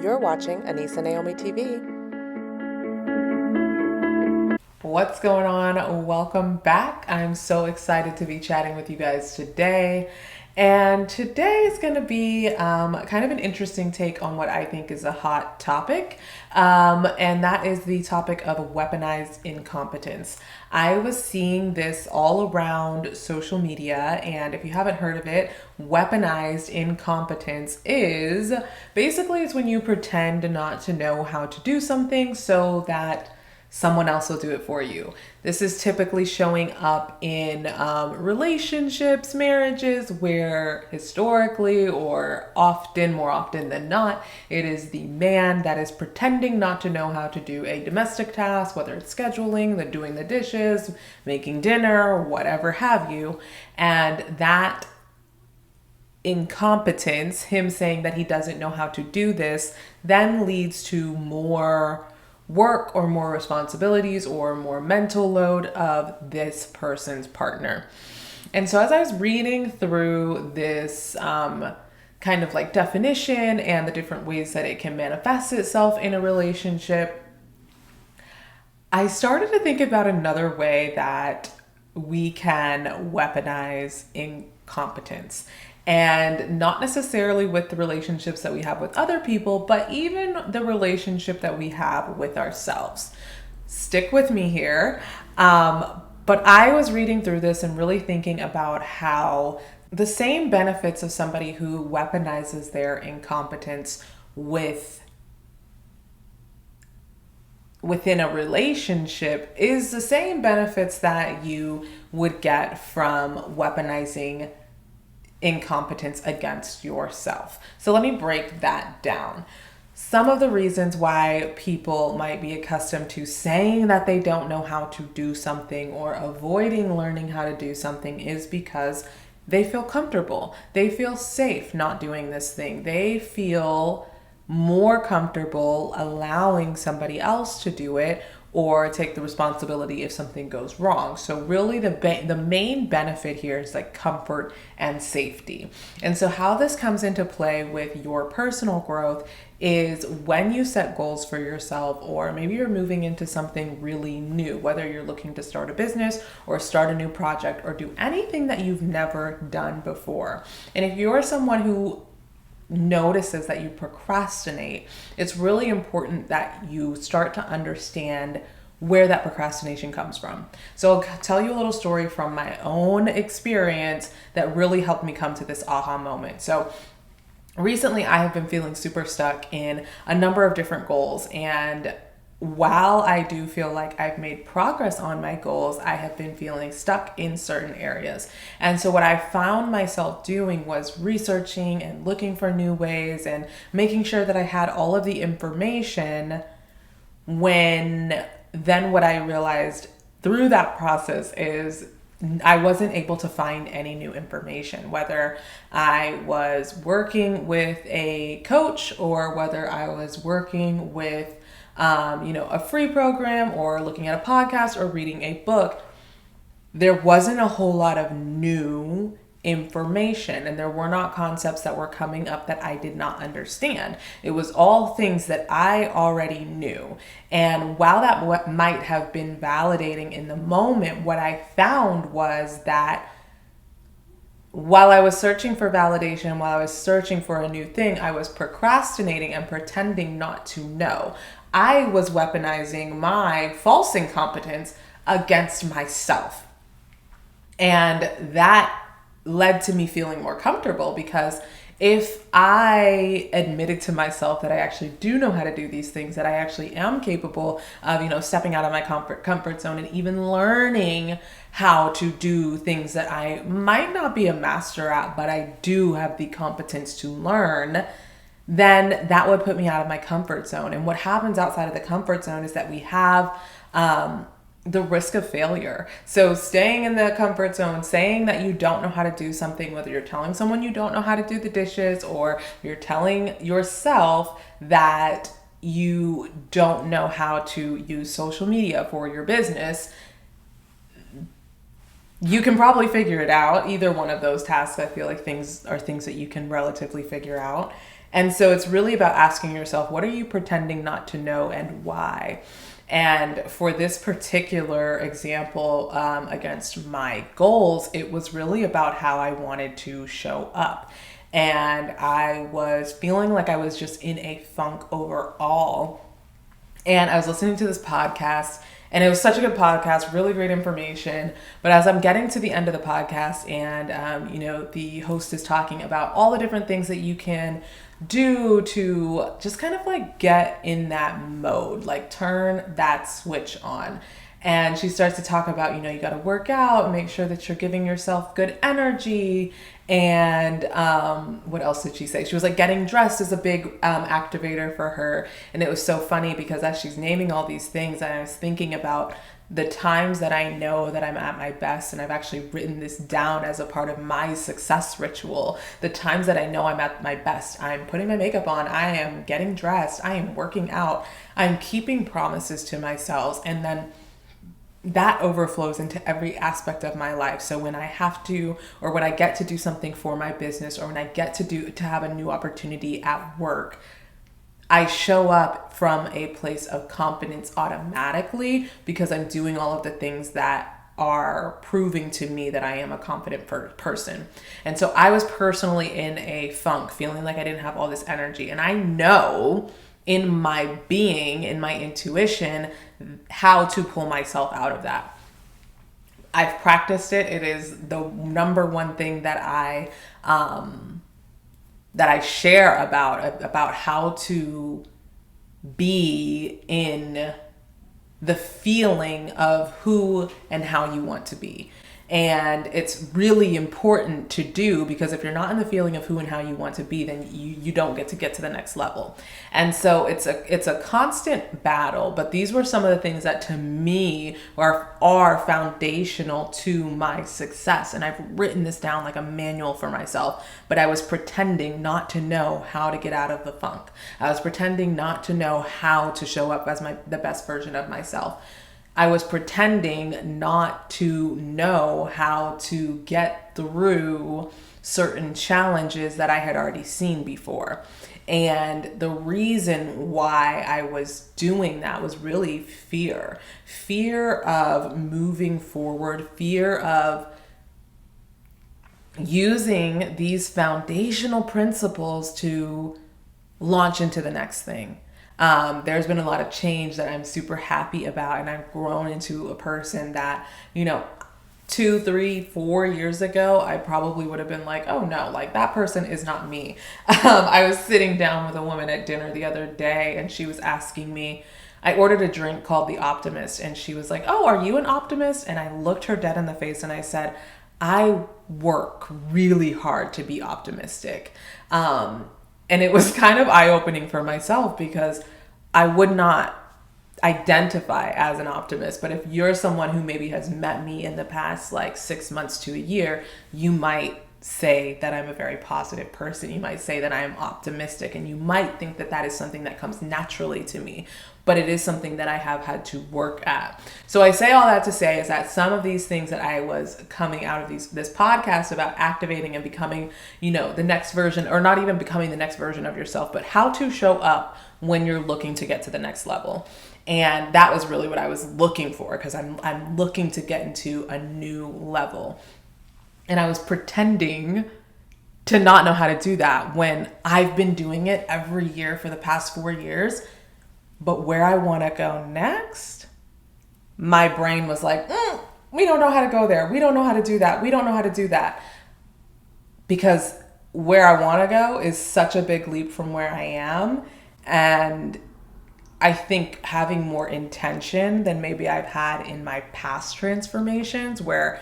You're watching Anissa Naomi TV. What's going on? Welcome back. I'm so excited to be chatting with you guys today. And today is going to be kind of an interesting take on what I think is a hot topic. And that is the topic of weaponized incompetence. I was seeing this all around social media. And if you haven't heard of it, weaponized incompetence is basically it's when you pretend not to know how to do something so that someone else will do it for you. This is typically showing up in relationships, marriages, where historically or often, more often than not, it is the man that is pretending not to know how to do a domestic task, whether it's scheduling, doing the dishes, making dinner, whatever have you. And that incompetence, him saying that he doesn't know how to do this, then leads to more work or more responsibilities or more mental load of this person's partner. And so as I was reading through this kind of like definition and the different ways that it can manifest itself in a relationship, I started to think about another way that we can weaponize incompetence. And not necessarily with the relationships that we have with other people, but even the relationship that we have with ourselves. Stick with me here. But I was reading through this and really thinking about how the same benefits of somebody who weaponizes their incompetence within a relationship is the same benefits that you would get from weaponizing incompetence against yourself. So let me break that down. Some of the reasons why people might be accustomed to saying that they don't know how to do something or avoiding learning how to do something is because they feel comfortable. They feel safe not doing this thing. They feel more comfortable allowing somebody else to do it or take the responsibility if something goes wrong. So really the main benefit here is like comfort and safety. And so how this comes into play with your personal growth is when you set goals for yourself, or maybe you're moving into something really new, whether you're looking to start a business or start a new project or do anything that you've never done before. And if you're someone who notices that you procrastinate, it's really important that you start to understand where that procrastination comes from. So I'll tell you a little story from my own experience that really helped me come to this aha moment. So recently I have been feeling super stuck in a number of different goals, and while I do feel like I've made progress on my goals, I have been feeling stuck in certain areas. And so what I found myself doing was researching and looking for new ways and making sure that I had all of the information, when then what I realized through that process is I wasn't able to find any new information, whether I was working with a coach or whether I was working with a free program or looking at a podcast or reading a book. There wasn't a whole lot of new information, and there were not concepts that were coming up that I did not understand. It was all things that I already knew. And while that might have been validating in the moment, what I found was that while I was searching for validation, while I was searching for a new thing, I was procrastinating and pretending not to know. I was weaponizing my false incompetence against myself. And that led to me feeling more comfortable, because if I admitted to myself that I actually do know how to do these things, that I actually am capable of, stepping out of my comfort zone and even learning how to do things that I might not be a master at, but I do have the competence to learn, then that would put me out of my comfort zone. And what happens outside of the comfort zone is that we have the risk of failure. So staying in the comfort zone, saying that you don't know how to do something, whether you're telling someone you don't know how to do the dishes or you're telling yourself that you don't know how to use social media for your business, you can probably figure it out. Either one of those tasks, I feel like things that you can relatively figure out. And so it's really about asking yourself, what are you pretending not to know and why? And for this particular example, against my goals, it was really about how I wanted to show up. And I was feeling like I was just in a funk overall. And I was listening to this podcast, and it was such a good podcast, really great information. But as I'm getting to the end of the podcast, and the host is talking about all the different things that you can do to just kind of like get in that mode, like turn that switch on. And she starts to talk about, you got to work out, make sure that you're giving yourself good energy. And what else did she say? She was like, getting dressed is a big activator for her. And it was so funny because as she's naming all these things, I was thinking about the times that I know that I'm at my best, and I've actually written this down as a part of my success ritual. The times that I know I'm at my best, I'm putting my makeup on, I am getting dressed, I am working out, I'm keeping promises to myself, and then that overflows into every aspect of my life. So when I have to, or when I get to do something for my business, or when I get to have a new opportunity at work, I show up from a place of confidence automatically because I'm doing all of the things that are proving to me that I am a confident person. And so I was personally in a funk, feeling like I didn't have all this energy. And I know in my being, in my intuition, how to pull myself out of that. I've practiced it. It is the number one thing that I share about how to be in the feeling of who and how you want to be. And it's really important to do, because if you're not in the feeling of who and how you want to be, then you don't get to the next level. And so it's a constant battle, but these were some of the things that to me are foundational to my success. And I've written this down like a manual for myself, but I was pretending not to know how to get out of the funk. I was pretending not to know how to show up as the best version of myself. I was pretending not to know how to get through certain challenges that I had already seen before. And the reason why I was doing that was really fear of moving forward, fear of using these foundational principles to launch into the next thing. There's been a lot of change that I'm super happy about, and I've grown into a person that, 2, 3, 4 years ago, I probably would have been like, oh no, like that person is not me. I was sitting down with a woman at dinner the other day, and she was asking me, I ordered a drink called the Optimist, and she was like, oh, are you an optimist? And I looked her dead in the face and I said, I work really hard to be optimistic. And it was kind of eye-opening for myself because I would not identify as an optimist. But if you're someone who maybe has met me in the past like 6 months to a year, you might say that I'm a very positive person. You might say that I am optimistic, and you might think that that is something that comes naturally to me. But it is something that I have had to work at. So I say all that to say is that some of these things that I was coming out of this podcast about activating and becoming, the next version, or not even becoming the next version of yourself, but how to show up when you're looking to get to the next level. And that was really what I was looking for, because I'm looking to get into a new level. And I was pretending to not know how to do that when I've been doing it every year for the past 4 years. But where I want to go next, my brain was like, we don't know how to go there. We don't know how to do that. We don't know how to do that. Because where I want to go is such a big leap from where I am. And I think having more intention than maybe I've had in my past transformations, where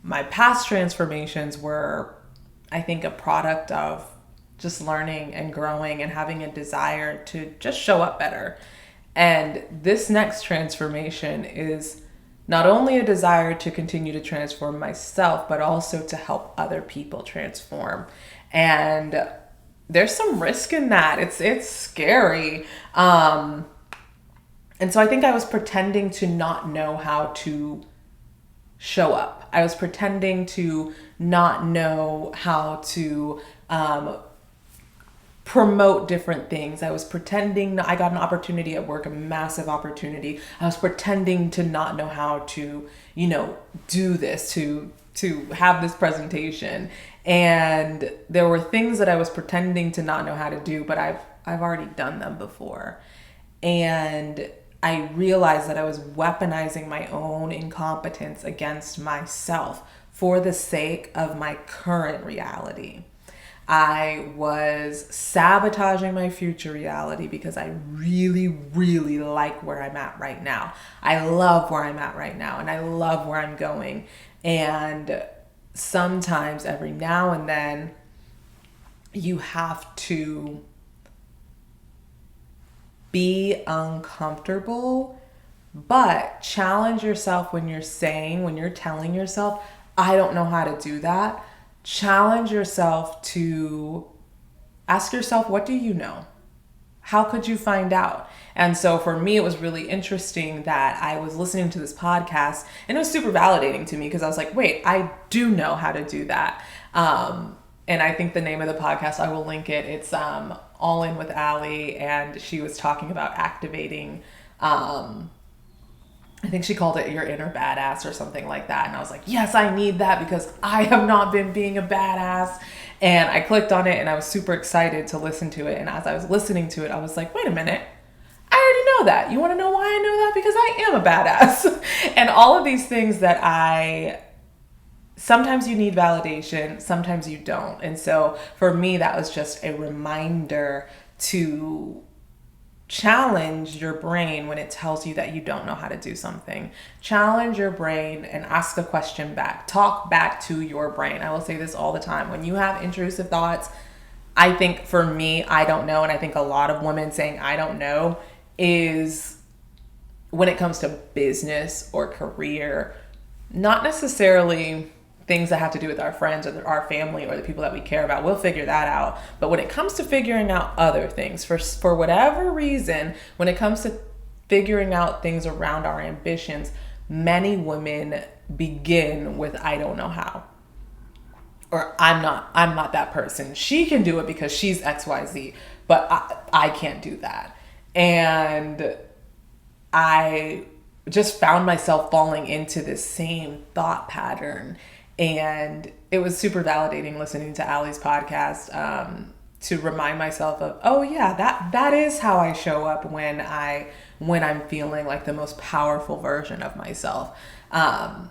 my past transformations were, I think, a product of just learning and growing and having a desire to just show up better. And this next transformation is not only a desire to continue to transform myself, but also to help other people transform. And there's some risk in that. It's scary. And so I think I was pretending to not know how to show up. I was pretending to not know how to promote different things. I was pretending. I got an opportunity at work, a massive opportunity. I was pretending to not know how to, do this, to have this presentation. And there were things that I was pretending to not know how to do, but I've already done them before. And I realized that I was weaponizing my own incompetence against myself for the sake of my current reality. I was sabotaging my future reality because I really, really like where I'm at right now. I love where I'm at right now, and I love where I'm going. And sometimes, every now and then, you have to be uncomfortable, but challenge yourself when you're telling yourself, I don't know how to do that. Challenge yourself to ask yourself, what do you know? How could you find out? And so for me, it was really interesting that I was listening to this podcast, and it was super validating to me because I was like, wait, I do know how to do that. And I think the name of the podcast, I will link it. It's All In with Allie, and she was talking about activating, I think she called it your inner badass or something like that. And I was like, yes, I need that because I have not been being a badass. And I clicked on it and I was super excited to listen to it. And as I was listening to it, I was like, wait a minute. I already know that. You want to know why I know that? Because I am a badass. And all of these things that sometimes you need validation, sometimes you don't. And so for me, that was just a reminder to challenge your brain when it tells you that you don't know how to do something. Challenge your brain and ask the question back. Talk back to your brain. I will say this all the time. When you have intrusive thoughts, I think for me, I don't know, and I think a lot of women saying I don't know is when it comes to business or career, not necessarily things that have to do with our friends or our family or the people that we care about. We'll figure that out. But when it comes to figuring out other things, for whatever reason, when it comes to figuring out things around our ambitions, many women begin with I don't know how. Or I'm not that person. She can do it because she's XYZ, but I can't do that. And I just found myself falling into this same thought pattern. And it was super validating listening to Allie's podcast to remind myself of, oh yeah, that is how I show up when I'm feeling like the most powerful version of myself. And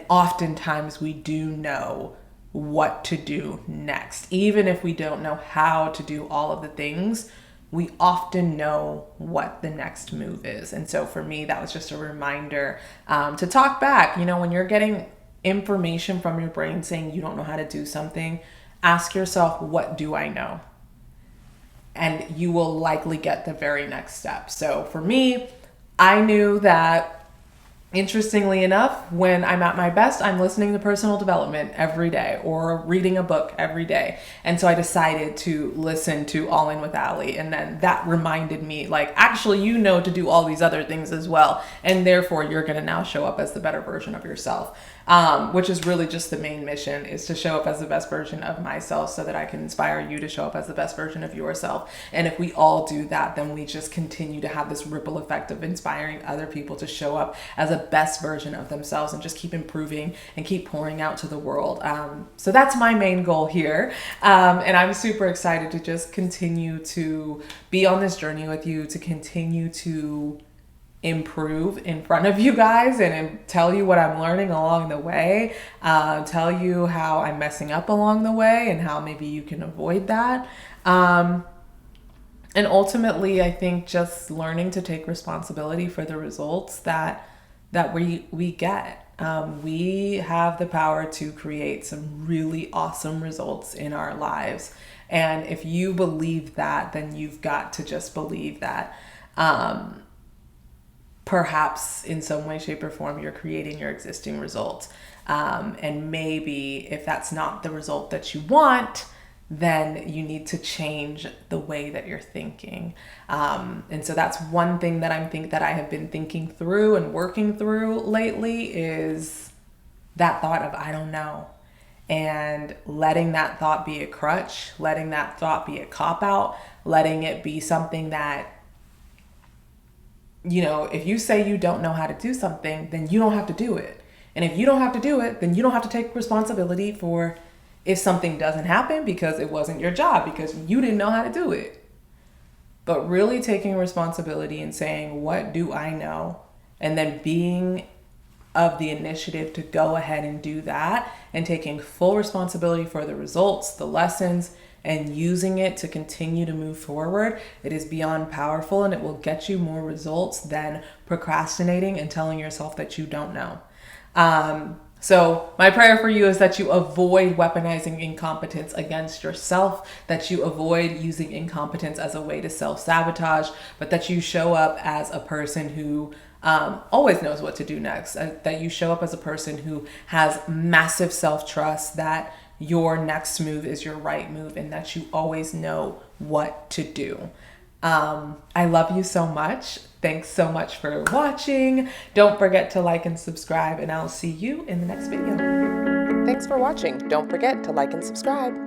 oftentimes we do know what to do next. Even if we don't know how to do all of the things, we often know what the next move is. And so for me, that was just a reminder to talk back. When you're getting information from your brain saying you don't know how to do something, ask yourself, what do I know? And you will likely get the very next step. So for me, I knew that, interestingly enough, when I'm at my best, I'm listening to personal development every day or reading a book every day. And so I decided to listen to All In with Allie. And then that reminded me, like, actually, to do all these other things as well. And therefore, you're going to now show up as the better version of yourself. Which is really just the main mission, is to show up as the best version of myself so that I can inspire you to show up as the best version of yourself. And if we all do that, then we just continue to have this ripple effect of inspiring other people to show up as a best version of themselves and just keep improving and keep pouring out to the world. So that's my main goal here. And I'm super excited to just continue to be on this journey with you, to continue to improve in front of you guys and tell you what I'm learning along the way, tell you how I'm messing up along the way and how maybe you can avoid that. And ultimately, I think just learning to take responsibility for the results that we get. We have the power to create some really awesome results in our lives. And if you believe that, then you've got to just believe that perhaps in some way, shape, or form, you're creating your existing results. And maybe if that's not the result that you want, then you need to change the way that you're thinking. And so that's one thing that I have been thinking through and working through lately, is that thought of I don't know. and letting that thought be a crutch, letting that thought be a cop out, letting it be something that, if you say you don't know how to do something, then you don't have to do it. And if you don't have to do it, then you don't have to take responsibility for if something doesn't happen because it wasn't your job, because you didn't know how to do it. But really taking responsibility and saying, what do I know? And then being of the initiative to go ahead and do that, and taking full responsibility for the results, the lessons, and using it to continue to move forward. It is beyond powerful, and it will get you more results than procrastinating and telling yourself that you don't know. So my prayer for you is that you avoid weaponizing incompetence against yourself, that you avoid using incompetence as a way to self-sabotage, but that you show up as a person who always knows what to do next, that you show up as a person who has massive self-trust, that your next move is your right move, and that you always know what to do. I love you so much. Thanks so much for watching. Don't forget to like and subscribe, and I'll see you in the next video. Thanks for watching. Don't forget to like and subscribe.